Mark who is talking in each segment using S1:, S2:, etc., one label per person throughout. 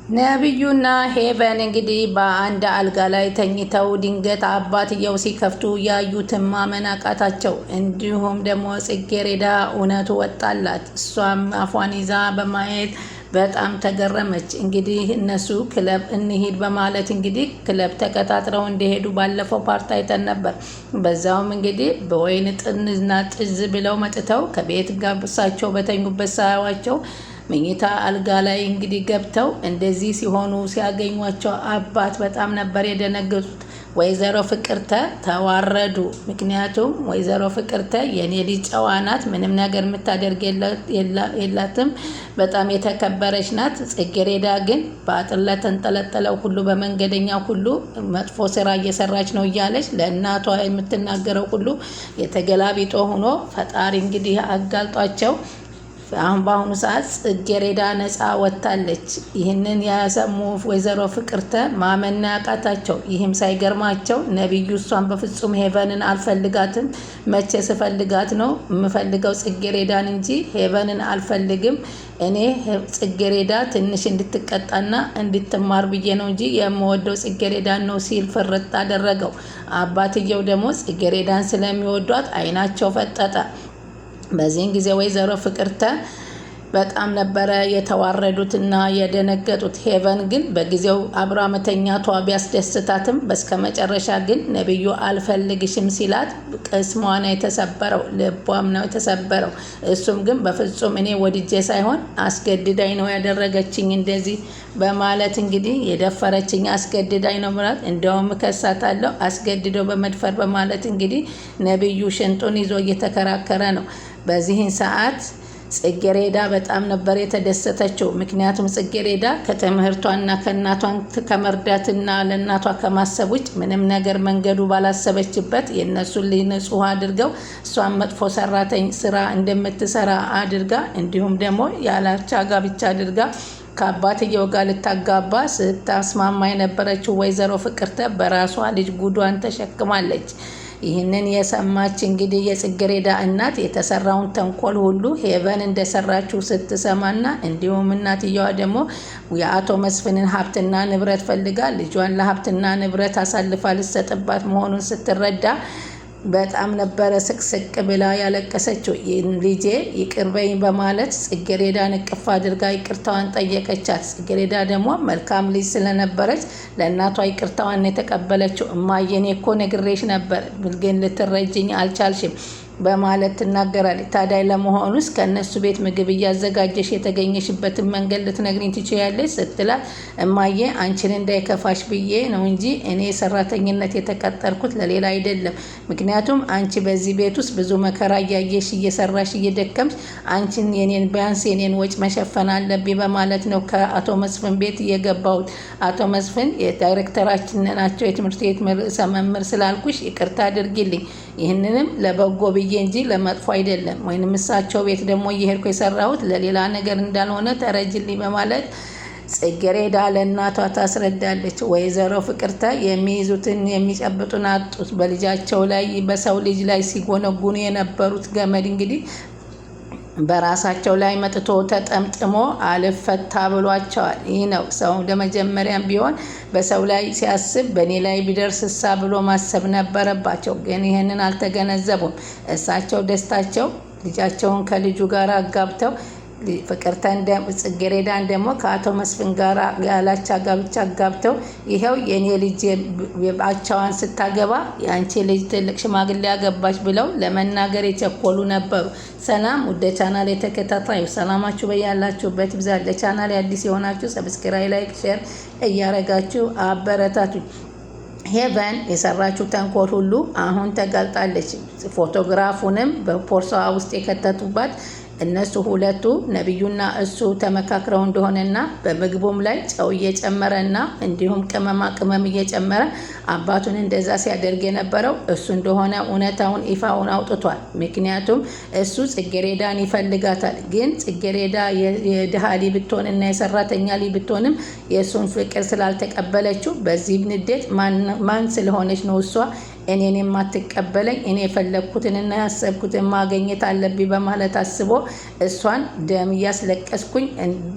S1: ነብዩና ሄቨን እንግዲህ በአንድ አልጋ ላይ ተኝተው ድንገት አባትየው ሲከፍቱ ያዩትን ማመን አቃታቸው። እንዲሁም ደግሞ ጽጌሬዳ እውነቱ ወጣላት። እሷም አፏን ይዛ በማየት በጣም ተገረመች። እንግዲህ እነሱ ክለብ እንሂድ በማለት እንግዲህ ክለብ ተቀጣጥረው እንደሄዱ ባለፈው ፓርት አይተን ነበር። በዛውም እንግዲህ በወይን ጥንዝና ጥዝ ብለው መጥተው ከቤት ጋር እሳቸው በተኙበት ሳያዋቸው መኝታ አልጋ ላይ እንግዲህ ገብተው እንደዚህ ሲሆኑ ሲያገኟቸው አባት በጣም ነበር የደነገጡት። ወይዘሮ ፍቅርተ ተዋረዱ። ምክንያቱም ወይዘሮ ፍቅርተ የኔ ልጅ ጨዋ ናት፣ ምንም ነገር የምታደርግ የላትም፣ በጣም የተከበረች ናት። ጽጌሬዳ ግን በአጥር ላይ ተንጠለጠለው ሁሉ በመንገደኛ ሁሉ መጥፎ ስራ እየሰራች ነው እያለች ለእናቷ የምትናገረው ሁሉ የተገላቢጦ ሆኖ ፈጣሪ እንግዲህ አጋልጧቸው አሁን በአሁኑ ሰዓት ጽጌሬዳ ነፃ ወጥታለች። ይህንን ያሰሙ ወይዘሮ ፍቅርተ ማመን ያቃታቸው። ይህም ሳይገርማቸው ነብዩ እሷን በፍጹም ሄቨንን አልፈልጋትም፣ መቼ ስፈልጋት ነው የምፈልገው ጽጌሬዳን እንጂ ሄቨንን አልፈልግም። እኔ ጽጌሬዳ ትንሽ እንድትቀጣና እንድትማር ብዬ ነው እንጂ የምወደው ጽጌሬዳን ነው ሲል ፍርጥ አደረገው። አባትየው ደግሞ ጽጌሬዳን ስለሚወዷት አይናቸው ፈጠጠ። በዚህን ጊዜ ወይዘሮ ፍቅርተ በጣም ነበረ የተዋረዱትና የደነገጡት። ሄቨን ግን በጊዜው አብራ መተኛቷ ቢያስደስታትም በስከ መጨረሻ ግን ነብዩ አልፈልግሽም ሲላት ቅስሟ ነው የተሰበረው፣ ልቧም ነው የተሰበረው። እሱም ግን በፍጹም እኔ ወድጄ ሳይሆን አስገድዳኝ ነው ያደረገችኝ እንደዚህ በማለት እንግዲህ የደፈረችኝ አስገድዳኝ ነው ማለት እንደውም እከሳታለሁ አስገድዶ በመድፈር በማለት እንግዲህ ነብዩ ሽንጡን ይዞ እየተከራከረ ነው። በዚህን ሰዓት ጽጌሬዳ በጣም ነበር የተደሰተችው። ምክንያቱም ጽጌሬዳ ከትምህርቷና ከእናቷን ከመርዳትና ለእናቷ ከማሰብ ውጭ ምንም ነገር መንገዱ ባላሰበችበት የእነሱን ልጅ ንጹሕ አድርገው እሷን መጥፎ ሰራተኛ ስራ እንደምትሰራ አድርጋ እንዲሁም ደግሞ ያላቻ ጋብቻ አድርጋ ከአባትየው ጋር ልታጋባ ስታስማማ የነበረችው ወይዘሮ ፍቅርተ በራሷ ልጅ ጉዷን ተሸክማለች። ይህንን የሰማች እንግዲህ የጽጌሬዳ እናት የተሰራውን ተንኮል ሁሉ ሄቨን እንደሰራችው ስትሰማና እንዲሁም እናትየዋ ደግሞ የአቶ መስፍንን ሀብትና ንብረት ፈልጋ ልጇን ለሀብትና ንብረት አሳልፋ ልትሰጥባት መሆኑን ስትረዳ በጣም ነበረ ስቅስቅ ብላ ያለቀሰችው። ልጄ ይቅርበኝ በማለት ጽጌሬዳን እቅፍ አድርጋ ይቅርታዋን ጠየቀቻት። ጽጌሬዳ ደግሞ መልካም ልጅ ስለነበረች ለእናቷ ይቅርታዋን የተቀበለችው። እማዬ እኔ እኮ ነግሬሽ ነበር ግን ልትረጅኝ አልቻልሽም በማለት ትናገራለች። ታዲያ ለመሆኑስ ከእነሱ ቤት ምግብ እያዘጋጀሽ የተገኘሽበትን መንገድ ልትነግሪኝ ትችያለሽ ስትላት እማዬ አንቺን እንዳይከፋሽ ብዬ ነው እንጂ እኔ ሰራተኝነት የተቀጠርኩት ለሌላ አይደለም። ምክንያቱም አንቺ በዚህ ቤት ውስጥ ብዙ መከራ እያየሽ እየሰራሽ እየደከምሽ አንቺን የኔን ቢያንስ የኔን ወጭ መሸፈን አለብኝ በማለት ነው ከአቶ መስፍን ቤት እየገባሁት። አቶ መስፍን የዳይሬክተራችን ናቸው፣ የትምህርት ቤት ርዕሰ መምህር ስላልኩሽ ይቅርታ አድርጊልኝ። ይህንንም ለበጎ ብዬ እንጂ ለመጥፎ አይደለም። ወይንም እሳቸው ቤት ደግሞ እየሄድኩ የሰራሁት ለሌላ ነገር እንዳልሆነ ተረጅልኝ በማለት ጽጌሬዳ ለእናቷ ታስረዳለች። ወይዘሮ ፍቅርተ የሚይዙትን የሚጨብጡን አጡት። በልጃቸው ላይ በሰው ልጅ ላይ ሲጎነጉኑ የነበሩት ገመድ እንግዲህ በራሳቸው ላይ መጥቶ ተጠምጥሞ አልፈታ ብሏቸዋል። ይህ ነው ሰው ለመጀመሪያም ቢሆን በሰው ላይ ሲያስብ በእኔ ላይ ቢደርስሳ ብሎ ማሰብ ነበረባቸው። ግን ይህንን አልተገነዘቡም። እሳቸው ደስታቸው ልጃቸውን ከልጁ ጋር አጋብተው ፍቅርተን ጽጌሬዳን ደግሞ ከአቶ መስፍን ጋር ያላቻ ጋብቻ አጋብተው ይኸው የኔ ልጅ አቻዋን ስታገባ የአንቺ ልጅ ትልቅ ሽማግሌ ያገባች ብለው ለመናገር የቸኮሉ ነበሩ። ሰላም ወደ ቻናል የተከታታዩ ሰላማችሁ በያላችሁበት ይብዛል። ለቻናል አዲስ የሆናችሁ ሰብስክራይብ፣ ላይክ፣ ሼር እያረጋችሁ አበረታቱ። ሄቨን የሰራችው ተንኮል ሁሉ አሁን ተጋልጣለች። ፎቶግራፉንም በፖርሳዋ ውስጥ የከተቱባት እነሱ ሁለቱ ነብዩና እሱ ተመካክረው እንደሆነና በምግቡም ላይ ጨው እየጨመረና እንዲሁም ቅመማ ቅመም እየጨመረ አባቱን እንደዛ ሲያደርግ የነበረው እሱ እንደሆነ እውነታውን ይፋውን አውጥቷል። ምክንያቱም እሱ ጽጌሬዳን ይፈልጋታል። ግን ጽጌሬዳ የድሃ ልጅ ብትሆንና የሰራተኛ ልጅ ብትሆንም የእሱን ፍቅር ስላልተቀበለችው በዚህ ንዴት ማን ስለሆነች ነው እሷ እኔን የማትቀበለኝ እኔ የፈለግኩትንና ያሰብኩትን ማግኘት አለብኝ በማለት አስቦ እሷን ደም እያስለቀስኩኝ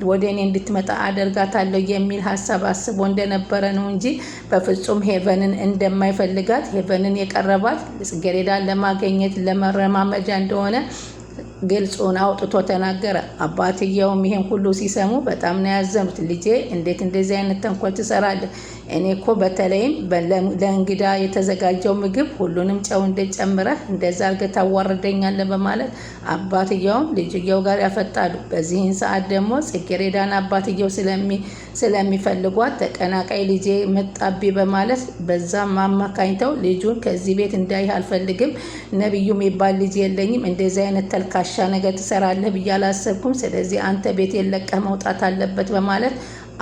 S1: ወደ እኔ እንድትመጣ አደርጋታለሁ የሚል ሀሳብ አስቦ እንደነበረ ነው እንጂ በፍጹም ሄቨንን እንደማይፈልጋት ሄቨንን የቀረባት ጽጌረዳን ለማግኘት ለመረማመጃ እንደሆነ ግልጹን አውጥቶ ተናገረ። አባትየውም ይሄን ሁሉ ሲሰሙ በጣም ነው ያዘኑት። ልጄ እንዴት እንደዚህ አይነት ተንኮል ትሰራለህ? እኔ እኮ በተለይም ለእንግዳ የተዘጋጀው ምግብ ሁሉንም ጨው እንደጨምረህ እንደዛ አድርገህ ታዋርደኛለህ በማለት አባትየውም ልጅየው ጋር ያፈጣሉ። በዚህን ሰዓት ደግሞ ጽጌረዳን አባትየው ስለሚፈልጓት ተቀናቃይ ልጄ መጣቢ በማለት በዛም አማካኝተው ልጁን ከዚህ ቤት እንዳይህ አልፈልግም፣ ነብዩ የሚባል ልጅ የለኝም፣ እንደዚህ አይነት ተልካሻ ነገር ትሰራለህ ብዬ አላሰብኩም፣ ስለዚህ አንተ ቤት የለቀህ መውጣት አለበት በማለት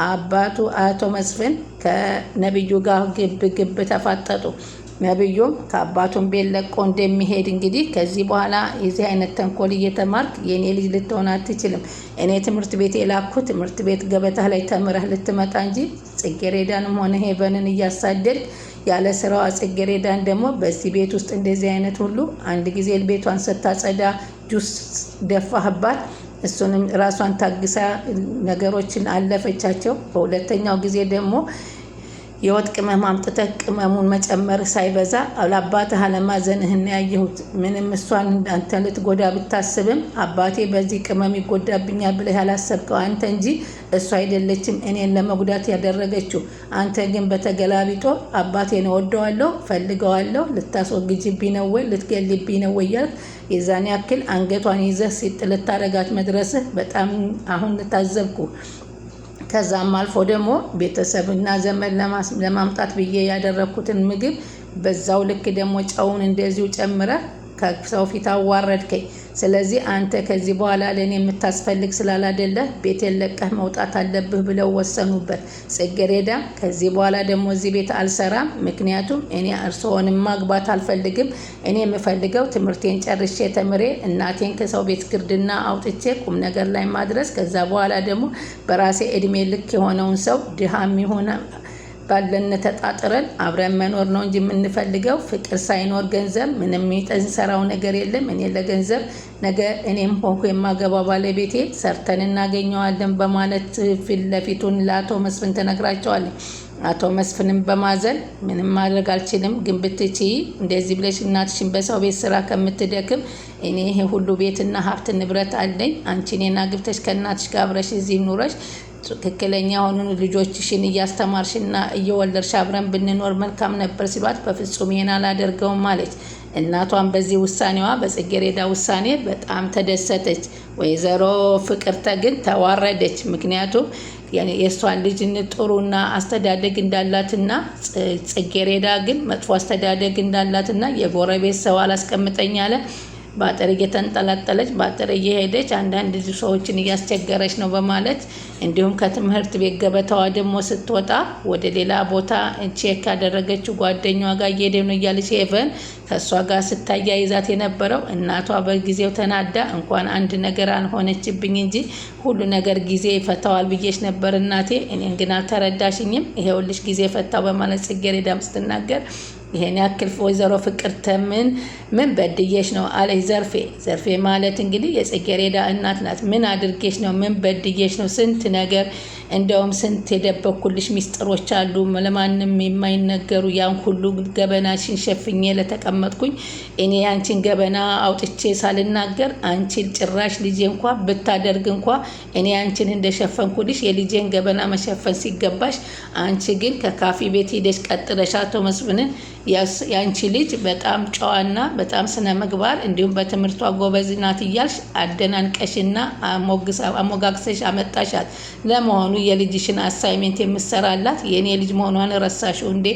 S1: አባቱ አቶ መስፍን ከነብዩ ጋር ግብ ተፋጠጡ። ነብዩም ከአባቱን ቤት ለቆ እንደሚሄድ እንግዲህ ከዚህ በኋላ የዚህ አይነት ተንኮል እየተማርክ የኔ ልጅ ልትሆን አትችልም። እኔ ትምህርት ቤት የላኩ ትምህርት ቤት ገበታ ላይ ተምረህ ልትመጣ እንጂ ጽጌረዳንም ሆነ ሄቨንን እያሳደድ ያለ ስራዋ ጽጌረዳን ደግሞ በዚህ ቤት ውስጥ እንደዚህ አይነት ሁሉ አንድ ጊዜ ቤቷን ስታጸዳ ጁስ ደፋህባት። እሱንም ራሷን ታግሳ ነገሮችን አለፈቻቸው። በሁለተኛው ጊዜ ደግሞ የወጥ ቅመም አምጥተህ ቅመሙን መጨመር ሳይበዛ ለአባትህ አለማዘንህን ያየሁት። ምንም እሷን አንተ ልትጎዳ ብታስብም አባቴ በዚህ ቅመም ይጎዳብኛል ብለህ ያላሰብከው አንተ እንጂ እሷ አይደለችም እኔን ለመጉዳት ያደረገችው። አንተ ግን በተገላቢጦ አባቴን እወደዋለሁ፣ ፈልገዋለሁ፣ ልታስወግጅብኝ ነው ወይ ልትገልብኝ ነው ወይ ያልክ የዛን ያክል አንገቷን ይዘህ ሲጥ ልታረጋት መድረስህ በጣም አሁን ታዘብኩ። ከዛም አልፎ ደግሞ ቤተሰብና ዘመድ ለማምጣት ብዬ ያደረኩትን ምግብ በዛው ልክ ደግሞ ጨውን እንደዚሁ ጨምረህ ከሰው ፊት አዋረድከኝ። ስለዚህ አንተ ከዚህ በኋላ ለእኔ የምታስፈልግ ስላላደለ ቤቴን ለቀህ መውጣት አለብህ ብለው ወሰኑበት። ጽጌረዳ ከዚህ በኋላ ደግሞ እዚህ ቤት አልሰራም፣ ምክንያቱም እኔ እርስዎንም ማግባት አልፈልግም። እኔ የምፈልገው ትምህርቴን ጨርሼ ተምሬ እናቴን ከሰው ቤት ግርድና አውጥቼ ቁም ነገር ላይ ማድረስ፣ ከዛ በኋላ ደግሞ በራሴ እድሜ ልክ የሆነውን ሰው ድሃም የሆነ ባለን ተጣጥረን አብረን መኖር ነው እንጂ የምንፈልገው ፍቅር ሳይኖር ገንዘብ ምንም የሚጠንሰራው ነገር የለም። እኔ ለገንዘብ ነገ እኔም ሆንኩ የማገባው ባለቤቴ ሰርተን እናገኘዋለን በማለት ፊት ለፊቱን ለአቶ መስፍን ተነግራቸዋለን። አቶ መስፍንም በማዘን ምንም ማድረግ አልችልም፣ ግን ብትችይ እንደዚህ ብለሽ እናትሽን በሰው ቤት ስራ ከምትደክም እኔ ይሄ ሁሉ ቤትና ሀብት ንብረት አለኝ፣ አንቺ እኔን አግብተሽ ከእናትሽ ጋር አብረሽ እዚህ ኑረሽ ትክክለኛ የሆኑን ልጆችሽን እያስተማርሽና እየወለድሽ አብረን ብንኖር መልካም ነበር ሲሏት፣ በፍጹም ይሄን አላደርገውም አለች። እናቷን በዚህ ውሳኔዋ በጽጌረዳ ውሳኔ በጣም ተደሰተች። ወይዘሮ ፍቅርተ ግን ተዋረደች። ምክንያቱም የእሷን ልጅ ጥሩና አስተዳደግ እንዳላትና ጽጌረዳ ግን መጥፎ አስተዳደግ እንዳላትና የጎረቤት ሰው አላስቀምጠኝ አለ። በአጥር እየተንጠለጠለች በአጥር እየሄደች አንዳንድ ሰዎችን እያስቸገረች ነው በማለት እንዲሁም ከትምህርት ቤት ገበታዋ ደግሞ ስትወጣ ወደ ሌላ ቦታ ቼክ ያደረገችው ጓደኛዋ ጋር እየሄደ ነው እያለች ሄቨን ከእሷ ጋር ስታያይዛት የነበረው እናቷ በጊዜው ተናዳ እንኳን አንድ ነገር አልሆነችብኝ እንጂ ሁሉ ነገር ጊዜ ይፈታዋል ብዬሽ ነበር እናቴ፣ እኔን ግን አልተረዳሽኝም፣ ይሄውልሽ ጊዜ ፈታው በማለት ጽጌረዳም ስትናገር ይሄን ያክል ወይዘሮ ፍቅርተ ምን በድዬሽ ነው አለች ዘርፌ ማለት እንግዲህ የጽጌረዳ እናት ናት። ምን አድርጌሽ ነው? ምን በድዬሽ ነው? ስንት ነገር እንደውም ስንት የደበኩልሽ ሚስጥሮች አሉ ለማንም የማይነገሩ። ያን ሁሉ ገበናሽን ሸፍኜ ለተቀመጥኩኝ እኔ ያንቺን ገበና አውጥቼ ሳልናገር አንቺ ጭራሽ ልጄ እንኳ ብታደርግ እንኳ እኔ አንቺን እንደሸፈንኩልሽ የልጄን ገበና መሸፈን ሲገባሽ አንቺ ግን ከካፊ ቤት ሄደሽ ቀጥለሽ አቶ መስፍንን ያንቺ ልጅ በጣም ጨዋና በጣም ስነ ምግባር እንዲሁም በትምህርቷ ጎበዝ ናት እያልሽ አደናንቀሽና አሞጋግሰሽ አመጣሻት። ለመሆኑ የልጅሽን አሳይሜንት የምሰራላት የኔ ልጅ መሆኗን ረሳሽው እንዴ?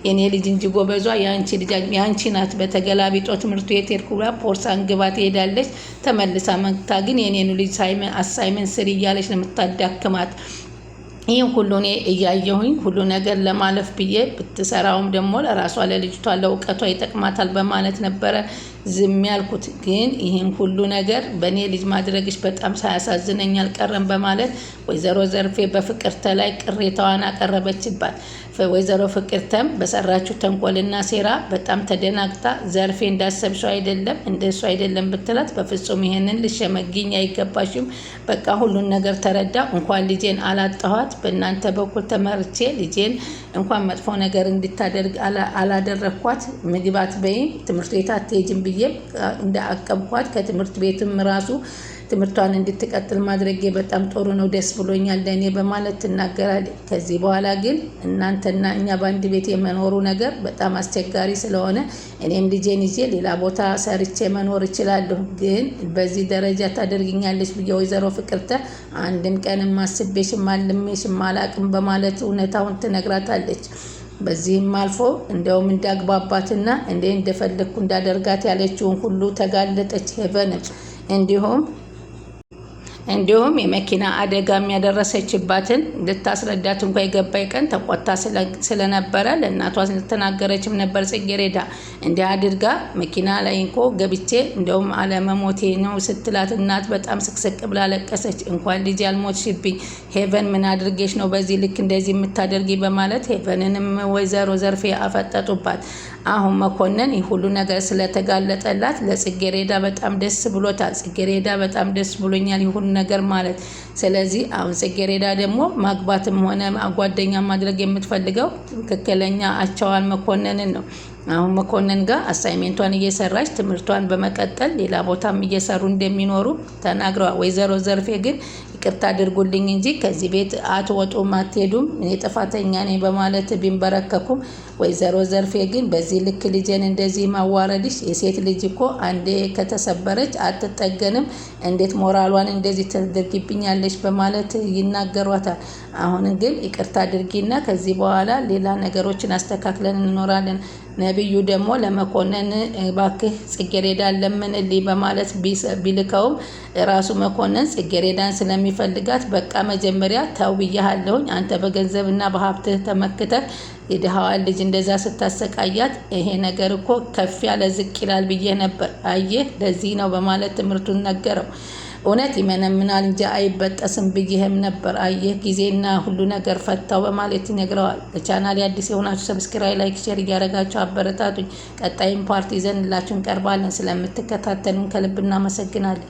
S1: የኔ ልጅ እንጂ ጎበዟ ያንቺ ናት። በተገላቢጦ ትምህርቱ ቤት ሄድኩላ ፖርሳን ግባ ትሄዳለች፣ ተመልሳ መግታ ግን የኔኑ ልጅ አሳይሜንት ስሪ እያለች ነው የምታዳክማት። ይህን ሁሉ እኔ እያየሁኝ ሁሉ ነገር ለማለፍ ብዬ ብትሰራውም ደግሞ ለራሷ ለልጅቷ ለእውቀቷ ይጠቅማታል በማለት ነበረ ዝም ያልኩት። ግን ይህን ሁሉ ነገር በእኔ ልጅ ማድረግሽ በጣም ሳያሳዝነኝ አልቀረም በማለት ወይዘሮ ዘርፌ በፍቅርተ ላይ ቅሬታዋን አቀረበችባት። ወይዘሮ ፍቅርተም በሰራችሁ ተንኮልና ሴራ በጣም ተደናግጣ ዘርፌ እንዳሰብሽው አይደለም እንደሱ አይደለም ብትላት፣ በፍጹም ይሄንን ልሸመግኝ አይገባሽም። በቃ ሁሉን ነገር ተረዳ። እንኳን ልጄን አላጣኋት በእናንተ በኩል ተመርቼ ልጄን እንኳን መጥፎ ነገር እንድታደርግ አላደረኳት። ምግብ አትበይም፣ ትምህርት ቤት አትሄጂም ብዬ እንዳአቀብኳት ከትምህርት ቤትም ራሱ ትምህርቷን እንድትቀጥል ማድረጌ በጣም ጥሩ ነው፣ ደስ ብሎኛል ለእኔ በማለት ትናገራለች። ከዚህ በኋላ ግን እናንተና እኛ በአንድ ቤት የመኖሩ ነገር በጣም አስቸጋሪ ስለሆነ እኔም ልጄን ይዤ ሌላ ቦታ ሰርቼ መኖር እችላለሁ፣ ግን በዚህ ደረጃ ታደርግኛለች ብዬ ወይዘሮ ፍቅርተ አንድም ቀንም አስቤሽም አልሜሽም አላቅም በማለት እውነታውን ትነግራታለች። በዚህም አልፎ እንደውም እንዳግባባትና እንደፈለግኩ እንዳደርጋት ያለችውን ሁሉ ተጋለጠች ሄቨንም። እንዲሁም የመኪና አደጋ የሚያደረሰችባትን ልታስረዳት እንኳ የገባይ ቀን ተቆጣ ስለነበረ ለእናቷ ልትናገረችም ነበር። ጽጌሬዳ እንዲህ አድርጋ መኪና ላይ እንኮ ገብቼ እንደውም አለመሞቴ ነው ስትላት እናት በጣም ስቅስቅ ብላ ለቀሰች። እንኳን ልጅ ያልሞትሽብኝ ሄቨን ምን አድርጌሽ ነው በዚህ ልክ እንደዚህ የምታደርጊ በማለት ሄቨንንም ወይዘሮ ዘርፌ አፈጠጡባት። አሁን መኮንን ይህ ሁሉ ነገር ስለተጋለጠላት ለጽጌሬዳ በጣም ደስ ብሎታል። ጽጌሬዳ በጣም ደስ ብሎኛል ይህ ሁሉ ነገር ማለት። ስለዚህ አሁን ጽጌሬዳ ደግሞ ማግባትም ሆነ ጓደኛ ማድረግ የምትፈልገው ትክክለኛ አቻዋን መኮንንን ነው። አሁን መኮንን ጋር አሳይሜንቷን እየሰራች ትምህርቷን በመቀጠል ሌላ ቦታም እየሰሩ እንደሚኖሩ ተናግረዋል። ወይዘሮ ዘርፌ ግን ይቅርታ አድርጉልኝ እንጂ ከዚህ ቤት አትወጡም አትሄዱም እኔ ጥፋተኛ ነኝ በማለት ቢንበረከኩም፣ ወይዘሮ ዘርፌ ግን በዚህ ልክ ልጄን እንደዚህ ማዋረድሽ፣ የሴት ልጅ እኮ አንዴ ከተሰበረች አትጠገንም፣ እንዴት ሞራሏን እንደዚህ ተደርጊብኛለች በማለት ይናገሯታል። አሁን ግን ይቅርታ አድርጊና ከዚህ በኋላ ሌላ ነገሮችን አስተካክለን እንኖራለን። ነብዩ ደግሞ ለመኮንን እባክህ ጽጌሬዳን ለምንልኝ በማለት ቢልከውም ራሱ መኮንን ጽጌሬዳን ስለሚፈልጋት በቃ መጀመሪያ ተው ብያለሁኝ፣ አንተ በገንዘብና በሀብትህ ተመክተህ የድሃዋን ልጅ እንደዛ ስታሰቃያት ይሄ ነገር እኮ ከፍ ያለ ዝቅ ይላል ብዬ ነበር፣ አየህ ለዚህ ነው በማለት ትምህርቱን ነገረው። እውነት ይመነምናል እንጂ አይበጠስም ብዬህም ነበር፣ አየህ ጊዜና ሁሉ ነገር ፈታው በማለት ይነግረዋል። ለቻናሌ አዲስ የሆናችሁ ሰብስክራይብ፣ ላይክ፣ ሼር እያደረጋችሁ አበረታቱኝ። ቀጣይም ፓርቲ ይዘንላችሁ እንቀርባለን። ስለምትከታተሉን ከልብ እናመሰግናለን።